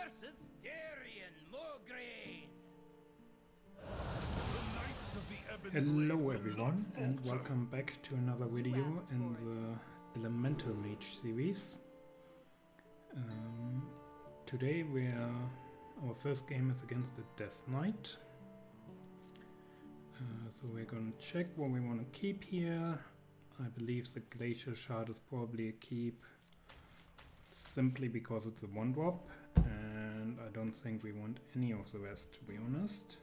versus Darien Mograine. Hello everyone and welcome back to another video in the Elemental Mage series. Today our first game is against the Death Knight. So we're gonna check what we want to keep here. I believe the Glacier Shard is probably a keep simply because it's a 1-drop, and I don't think we want any of the rest, to be honest.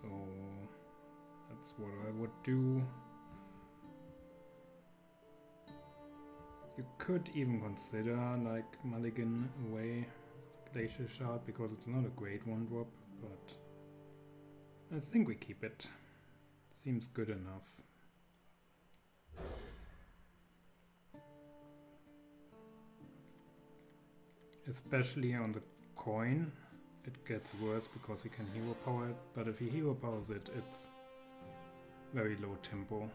So that's what I would do. You could even consider like mulligan away Glacier Shard because it's not a great 1-drop, but I think we keep it. Seems good enough. Especially on the coin, it gets worse because he can hero power it, but if he hero powers it, it's very low tempo.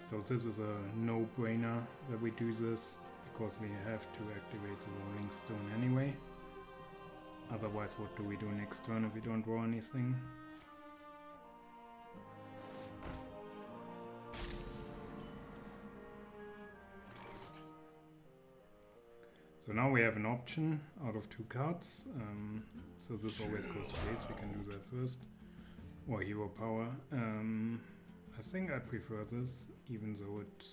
So this is a no-brainer that we do this, because we have to activate the Rolling Stone anyway. Otherwise, what do we do next turn if we don't draw anything? So now we have an option out of 2 cards. So this always goes waste, we can do that first. Or hero power. I think I prefer this, even though it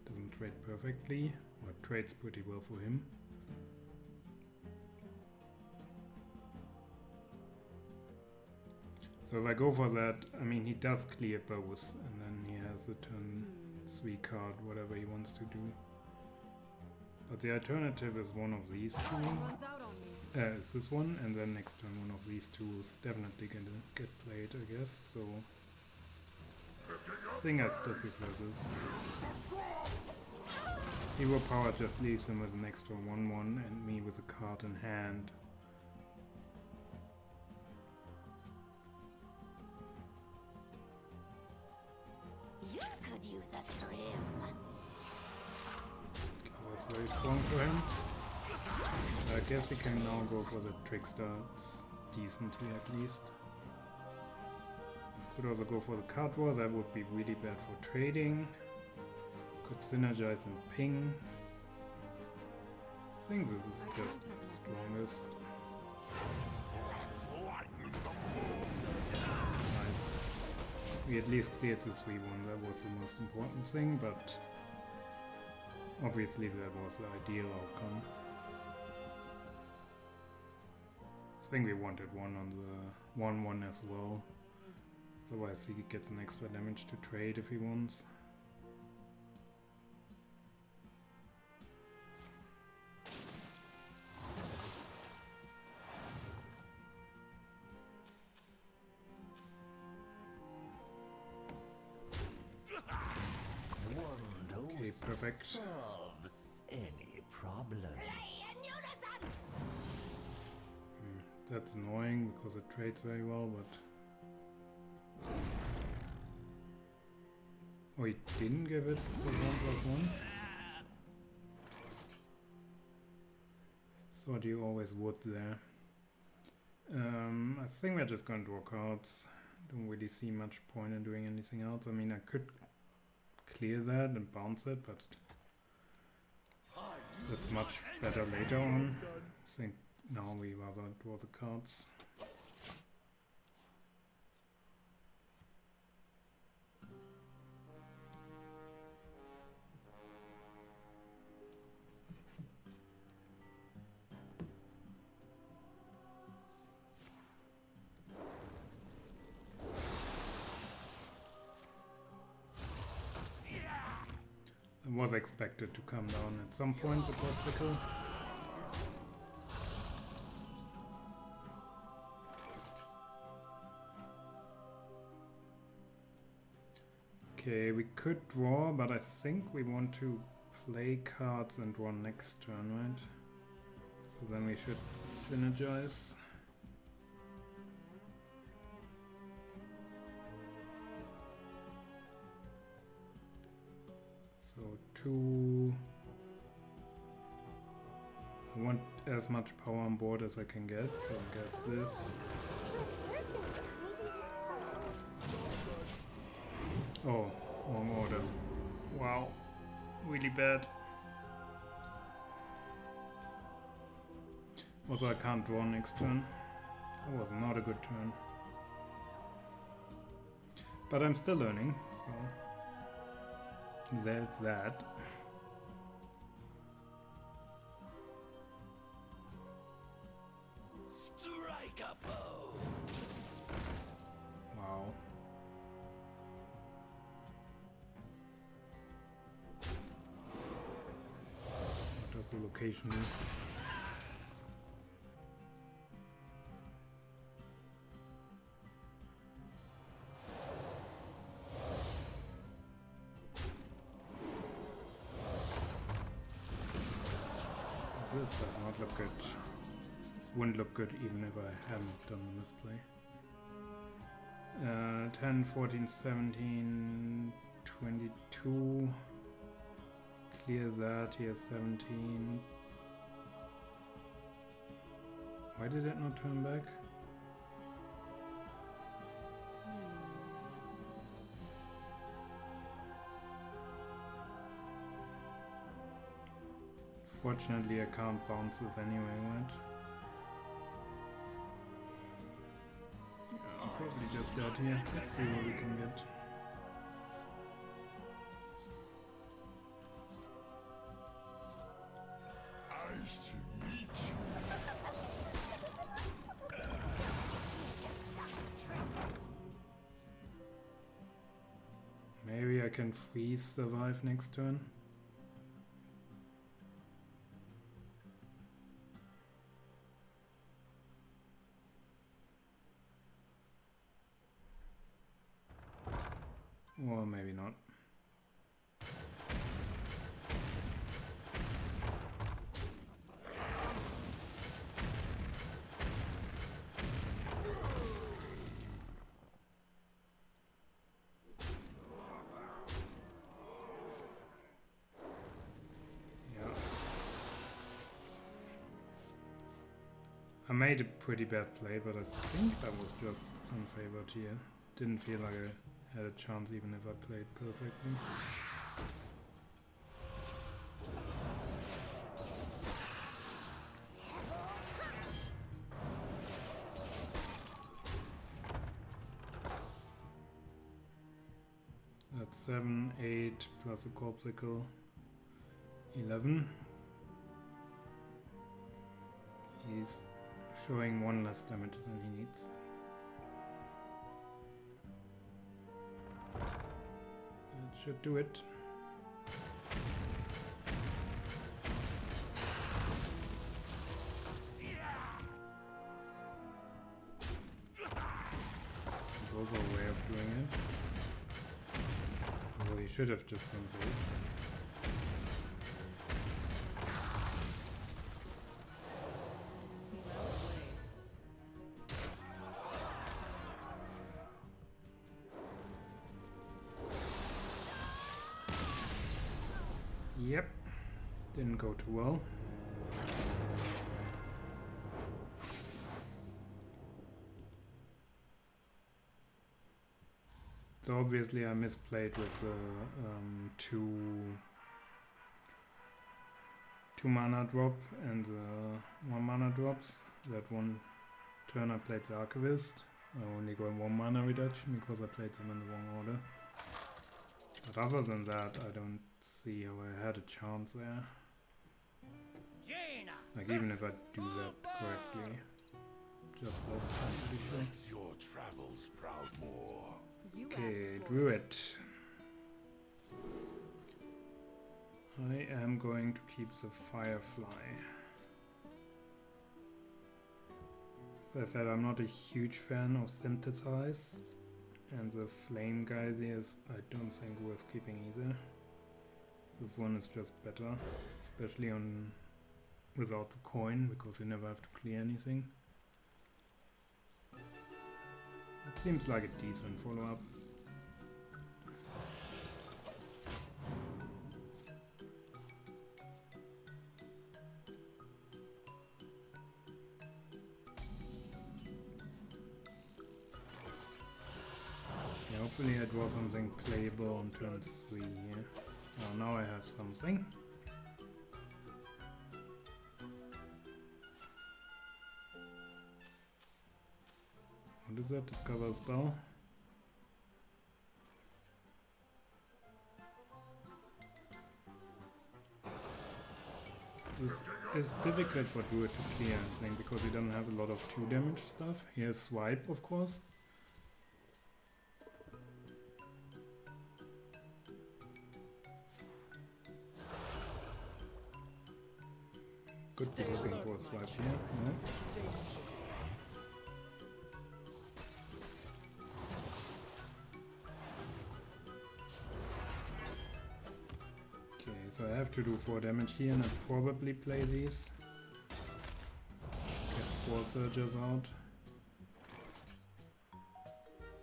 doesn't trade perfectly. Or it trades pretty well for him. So if I go for that, I mean he does clear both, and then he has the turn 3 card, whatever he wants to do. But the alternative is one of these two. Is this one, and then next turn one of these two is definitely gonna get played, I guess. So I think I still prefer this. Hero power just leaves him with an extra 1/1 and me with a card in hand. You could use a trim. That's very strong for him. I guess we can now go for the Trickster. It's decent here at least. Could also go for the card draw, that would be really bad for trading. Could synergize and ping. I think this is just the strongest. Nice. We at least cleared the 3-1, that was the most important thing, but obviously that was the ideal outcome. I think we wanted one on the 1/1 as well. Otherwise he gets an extra damage to trade if he wants. Okay, perfect. Solves any problem. That's annoying because it trades very well, but... Oh, he didn't give it for 1/1? Thought you always would there. I think we're just gonna draw cards. Don't really see much point in doing anything else. I mean, I could clear that and bounce it, but that's much better later on. I think now we rather draw the cards. It was expected to come down at some point, the popsicle. Okay, we could draw, but I think we want to play cards and draw next turn, right? So then we should synergize. So 2. I want as much power on board as I can get, so I guess this. Oh, wrong order. Wow, really bad. Also, I can't draw next turn. That was not a good turn. But I'm still learning, so there's that. Strike a pose. Wow. What does the location do? This does not look good. This wouldn't look good even if I hadn't done the misplay. 10, 14, 17, 22. Clear that, here's 17. Why did it not turn back? Fortunately, I can't bounce this anyway, right? Yeah, I'll probably just dead here. Let's see what we can get. Maybe I can freeze survive next turn. Or maybe not. Yeah. I made a pretty bad play, but I think I was just unfavored here. Didn't feel like I had a chance even if I played perfectly. That's 7, 8 plus a corpsicle. 11. He's showing 1 less damage than he needs. That should do it. There's also a way of doing it. Well, he should have just gone for it. Yep, didn't go too well. So obviously I misplayed with two mana drop and 1 mana drops. That one turn I played the Archivist. I only got 1 mana reduction because I played them in the wrong order. But other than that, I don't see how I had a chance there. Like even if I do that correctly. Just lost, I'm pretty sure. Your travels, Proudmoore. Okay, Druid. I am going to keep the Firefly. As I said, I'm not a huge fan of Synthesize. And the Flame Geysers I don't think worth keeping either. This one is just better. Especially on without the coin, because you never have to clear anything. It seems like a decent follow-up. Yeah, hopefully I draw something playable on turn 3 here. Oh, now I have something. What is that? Discover a spell? It's difficult for Druid to clear, I think, because he doesn't have a lot of 2 damage stuff. He has Swipe, of course. Could be looking for a swipe here. Yeah. Okay, so I have to do 4 damage here and I'll probably play these. Get 4 surges out.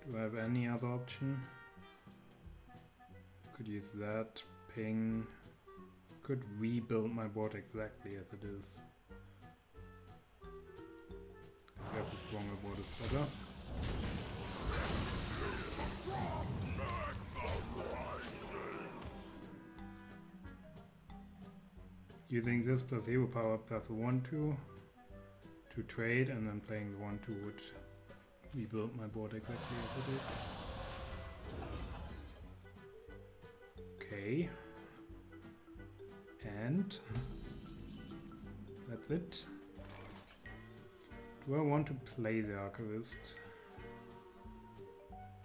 Do I have any other option? Could use that. Ping. Could rebuild my board exactly as it is. I guess a stronger board is better. Using this plus hero power plus a 1-2 to trade, and then playing the 1-2 would rebuild my board exactly as it is. Okay. And that's it. Do I want to play the Archivist?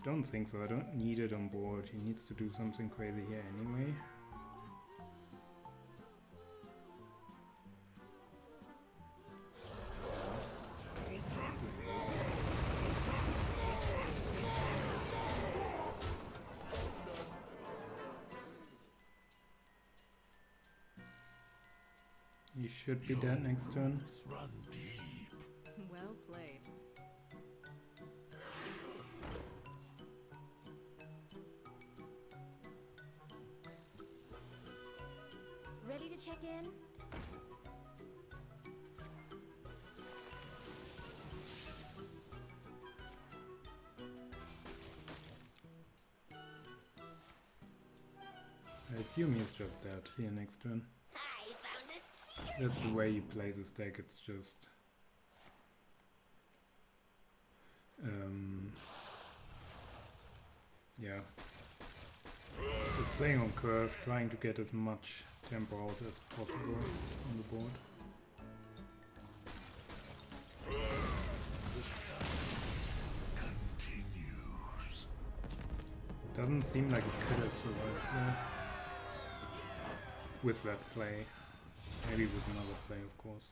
Don't think so, I don't need it on board. He needs to do something crazy here anyway. He should be dead next turn. Run deep. Well played. Ready to check in? I assume he's just dead here next turn. I found a secret. That's the way you play this deck, it's just... yeah. Just playing on curve, trying to get as much tempo out as possible on the board. Continues. Doesn't seem like it could have survived there. With that play. Maybe with another play, of course.